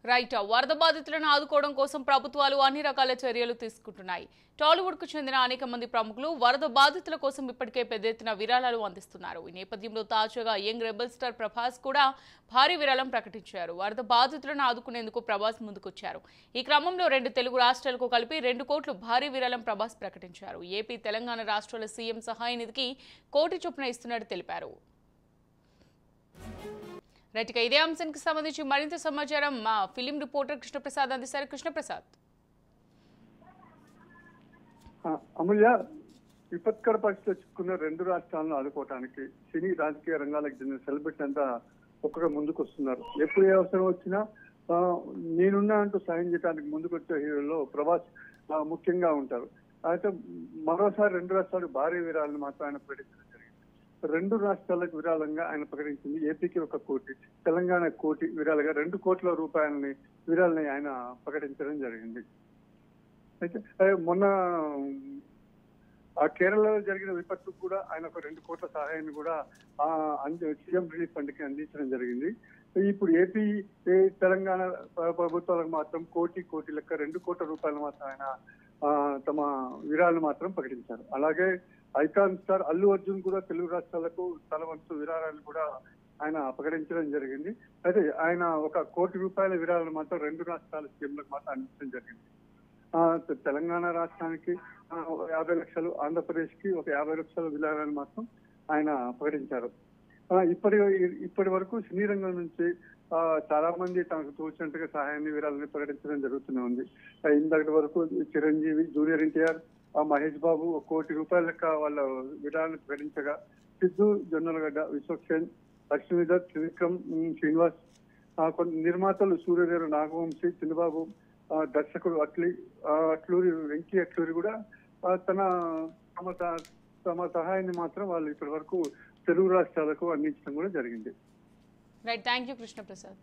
Right. వరద బాధితులను ఆదుకోవడం కోసం ప్రభుత్వాలు అన్ని రకాల చర్యలు తీసుకుంటున్నాయి. టాలీవుడ్ కు చెందిన అనేక మంది ప్రముఖులు వరద బాధితుల కోసం ఇప్పటికే పెద్ద ఎత్తున విరాళాలు అందిస్తున్నారు. ఈ నేపథ్యంలో తాజాగా యంగ్ రెబల్ స్టార్ ప్రభాస్ కూడా భారీ విరాళం ప్రకటించారు. వరద బాధితులను ఆదుకునేందుకు ప్రభాస్ ముందుకొచ్చారు. ఈ క్రమంలో 2 తెలుగు రాష్ట్రాలకు కలిపి 2 కోట్లు భారీ విరాళం ప్రభాస్ ప్రకటించారు. ఏపీ, తెలంగాణ రాష్ట్రాల సీఎం సహాయ నిధికి 1 కోటి చొప్పున ఇస్తున్నట్టు తెలిపారు. రైట్. ఇదే అంశానికి సంబంధించి మరింత సమాచారం మా ఫిలిం రిపోర్టర్ కృష్ణప్రసాద్ అందిస్తారు. కృష్ణప్రసాద్. అమూల్య, విపత్కర పరిస్థితులు చిక్కుకున్న 2 రాష్ట్రాలను ఆదుకోవడానికి సినీ రాజకీయ రంగాలకు చెందిన సెలబ్రిటీ అంతా ఒక్కగా ముందుకు వస్తున్నారు. ఎప్పుడు ఏ అవసరం వచ్చినా నేనున్నా అంటూ సాయం చేయడానికి ముందుకు వచ్చే హీరోల్లో ప్రభాస్ ముఖ్యంగా ఉంటారు. అయితే మరోసారి 2 రాష్ట్రాలకు భారీ విరాళాలను మాత్రం ఆయన ప్రకటించడం జరిగింది. 2 రాష్ట్రాలకు విరాళంగా ఆయన ప్రకటించింది. ఏపీకి 1 కోటి, తెలంగాణ 1 కోటి విరాళంగా 2 కోట్ల రూపాయలని విరాళాలని ఆయన ప్రకటించడం జరిగింది. అయితే మొన్న ఆ కేరళలో జరిగిన విపత్తుకు కూడా ఆయన 2 కోట్ల సహాయాన్ని కూడా సీఎం రిలీఫ్ ఫండ్ కి అందించడం జరిగింది. ఇప్పుడు ఏపీ, తెలంగాణ ప్రభుత్వాలకు మాత్రం 1 కోటి లెక్క 2 కోట్ల రూపాయలు మాత్రం ఆయన తమ విరాళాలను మాత్రం ప్రకటించారు. అలాగే ఐకాన్ స్టార్ అల్లు అర్జున్ కూడా తెలుగు రాష్ట్రాలకు తన వంతు విరాళాలను కూడా ఆయన ప్రకటించడం జరిగింది. అయితే ఆయన 1 కోటి రూపాయల విరాళాలను మాత్రం 2 రాష్ట్రాల సీఎంలకు మాత్రం అందించడం జరిగింది. తెలంగాణ రాష్ట్రానికి 50 లక్షలు, ఆంధ్రప్రదేశ్ కి 50 లక్షల విరాళాలను మాత్రం ఆయన ప్రకటించారు. ఇప్పటి వరకు సినీ రంగం నుంచి చాలా మంది తనకు తోచినట్టుగా సహాయాన్ని విరాళాన్ని ప్రకటించడం జరుగుతూనే ఉంది. ఇంతటి వరకు చిరంజీవి, జూనియర్ ఎన్టీఆర్, మహేష్ బాబు 1 కోటి రూపాయల లెక్క వాళ్ళ విరాళాన్ని ప్రకటించగా, సిద్ధు, జొన్నలగడ్డ, విశ్వక్సేన్, లక్ష్మీధర్, త్రివిక్రమ్, శ్రీనివాస్, కొన్ని నిర్మాతలు సూర్యదేవ, నాగవంశీ, చిన్నబాబు, దర్శకుడు అట్లూరి వెంకీ అట్లూరి కూడా తమ సహాయాన్ని మాత్రం వాళ్ళు ఇప్పటి వరకు తెలుగు రాష్ట్రాలకు అందించడం కూడా జరిగింది. రైట్. Thank you Krishnaprasad.